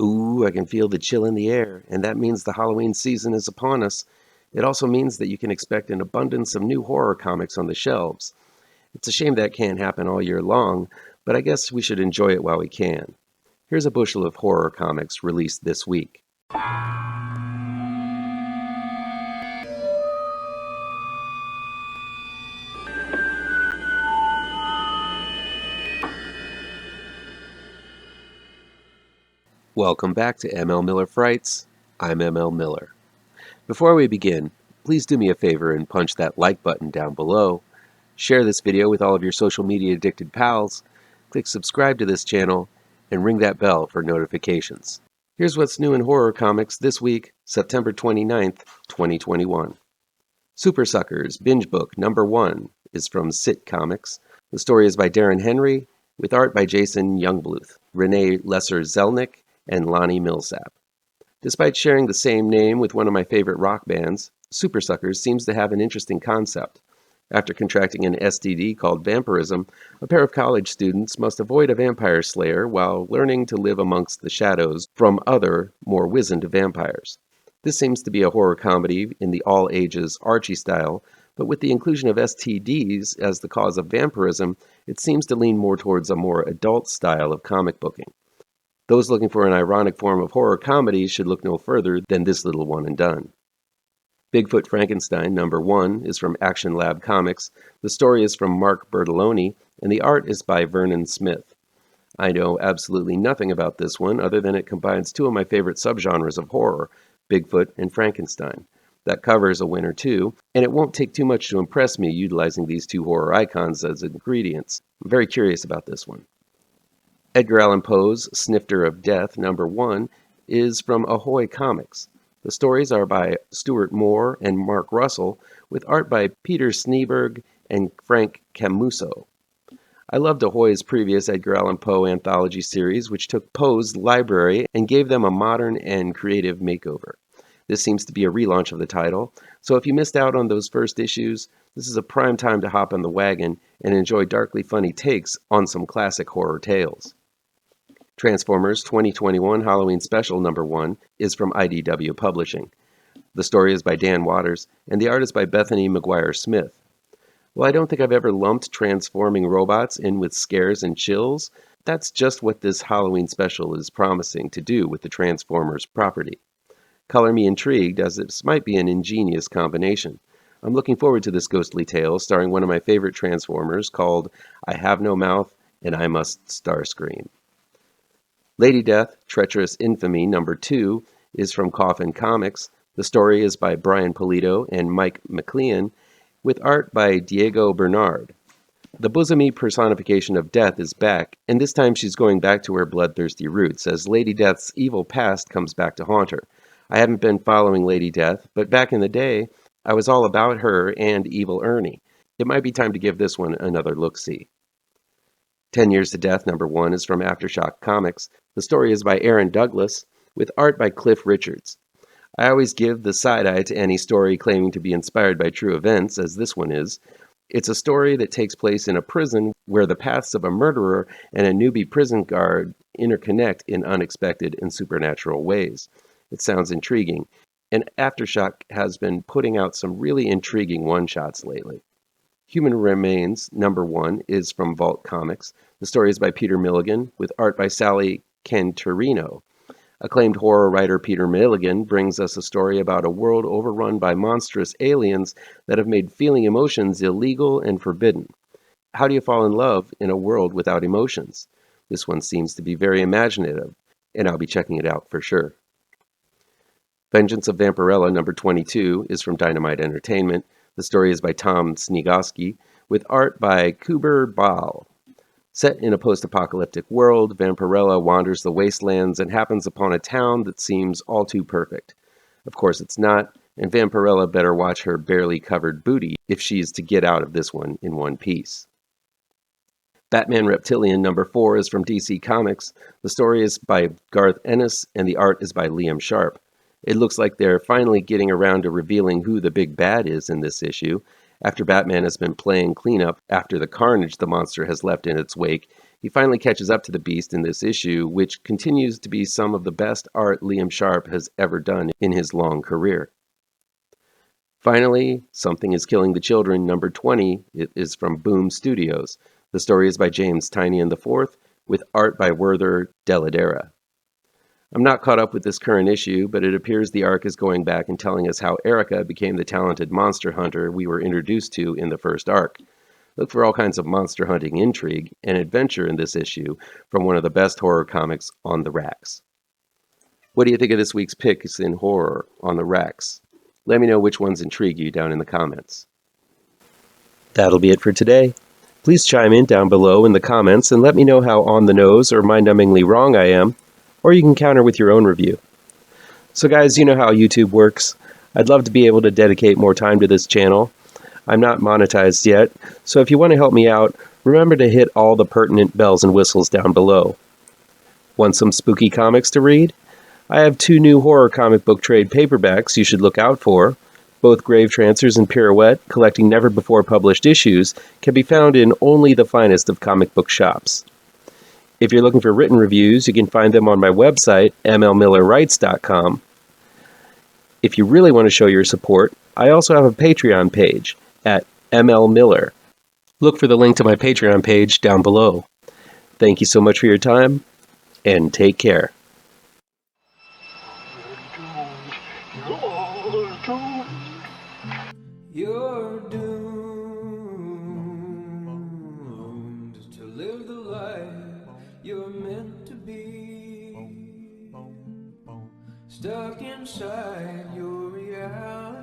Ooh, I can feel the chill in the air, and that means the Halloween season is upon us. It also means that you can expect an abundance of new horror comics on the shelves. It's a shame that can't happen all year long, but I guess we should enjoy it while we can. Here's a bushel of horror comics released this week. Welcome back to ML Miller Frights. I'm ML Miller. Before we begin, please do me a favor and punch that like button down below. Share this video with all of your social media addicted pals. Click subscribe to this channel and ring that bell for notifications. Here's what's new in horror comics this week, September 29th, 2021. Super Suckers Binge Book number 1 is from Sit Comics. The story is by Darren Henry, with art by Jason Youngbluth, Renee Lesser-Zelnick, and Lonnie Millsap. Despite sharing the same name with one of my favorite rock bands, Super Suckers seems to have an interesting concept. After contracting an STD called vampirism, a pair of college students must avoid a vampire slayer while learning to live amongst the shadows from other, more wizened vampires. This seems to be a horror comedy in the all-ages Archie style, but with the inclusion of STDs as the cause of vampirism, it seems to lean more towards a more adult style of comic booking. Those looking for an ironic form of horror comedy should look no further than this little one and done. Bigfoot Frankenstein number 1 is from Action Lab Comics. The story is from Mark Bertoloni, and the art is by Vernon Smith. I know absolutely nothing about this one other than it combines two of my favorite subgenres of horror, Bigfoot and Frankenstein. That cover is a winner too, and it won't take too much to impress me utilizing these two horror icons as ingredients. I'm very curious about this one. Edgar Allan Poe's Snifter of Death number 1 is from Ahoy Comics. The stories are by Stuart Moore and Mark Russell, with art by Peter Sneberg and Frank Camuso. I loved Ahoy's previous Edgar Allan Poe anthology series, which took Poe's library and gave them a modern and creative makeover. This seems to be a relaunch of the title, so if you missed out on those first issues, this is a prime time to hop on the wagon and enjoy darkly funny takes on some classic horror tales. Transformers 2021 Halloween Special number 1 is from IDW Publishing. The story is by Dan Waters, and the art is by Bethany McGuire Smith. While I don't think I've ever lumped transforming robots in with scares and chills, that's just what this Halloween Special is promising to do with the Transformers property. Color me intrigued, as this might be an ingenious combination. I'm looking forward to this ghostly tale starring one of my favorite Transformers called I Have No Mouth and I Must Starscream. Lady Death, Treacherous Infamy number 2 is from Coffin Comics. The story is by Brian Pulido and Mike McLean, with art by Diego Bernard. The bosomy personification of Death is back, and this time she's going back to her bloodthirsty roots as Lady Death's evil past comes back to haunt her. I haven't been following Lady Death, but back in the day, I was all about her and Evil Ernie. It might be time to give this one another look-see. 10 Years to Death number 1 is from Aftershock Comics. The story is by Aaron Douglas, with art by Cliff Richards. I always give the side-eye to any story claiming to be inspired by true events, as this one is. It's a story that takes place in a prison where the paths of a murderer and a newbie prison guard interconnect in unexpected and supernatural ways. It sounds intriguing, and Aftershock has been putting out some really intriguing one-shots lately. Human Remains number 1 is from Vault Comics. The story is by Peter Milligan, with art by Sally Cantorino. Acclaimed horror writer Peter Milligan brings us a story about a world overrun by monstrous aliens that have made feeling emotions illegal and forbidden. How do you fall in love in a world without emotions? This one seems to be very imaginative, and I'll be checking it out for sure. Vengeance of Vampirella number 22 is from Dynamite Entertainment. The story is by Tom Sniegoski, with art by Kuber Baal. Set in a post-apocalyptic world, Vampirella wanders the wastelands and happens upon a town that seems all too perfect. Of course it's not, and Vampirella better watch her barely covered booty if she is to get out of this one in one piece. Batman Reptilian number 4 is from DC Comics. The story is by Garth Ennis, and the art is by Liam Sharp. It looks like they're finally getting around to revealing who the big bad is in this issue. After Batman has been playing cleanup after the carnage the monster has left in its wake, He finally catches up to the Beast in this issue, which continues to be some of the best art Liam Sharp has ever done in his long career. Finally, Something is Killing the Children, number 20. It is from Boom Studios. The story is by James Tynion IV, with art by Werther Dell'Edera. I'm not caught up with this current issue, but it appears the arc is going back and telling us how Erica became the talented monster hunter we were introduced to in the first arc. Look for all kinds of monster hunting intrigue and adventure in this issue from one of the best horror comics on the racks. What do you think of this week's picks in horror on the racks? Let me know which ones intrigue you down in the comments. That'll be it for today. Please chime in down below in the comments and let me know how on the nose or mind-numbingly wrong I am, or you can counter with your own review. So guys, you know how YouTube works. I'd love to be able to dedicate more time to this channel. I'm not monetized yet, so if you want to help me out, remember to hit all the pertinent bells and whistles down below. Want some spooky comics to read? I have 2 new horror comic book trade paperbacks you should look out for. Both Grave Trancers and Pirouette, collecting never-before-published issues, can be found in only the finest of comic book shops. If you're looking for written reviews, you can find them on my website, mlmillerwrites.com. If you really want to show your support, I also have a Patreon page at mlmiller. Look for the link to my Patreon page down below. Thank you so much for your time, and take care. You're doomed to live the life you're meant to be, stuck inside your reality.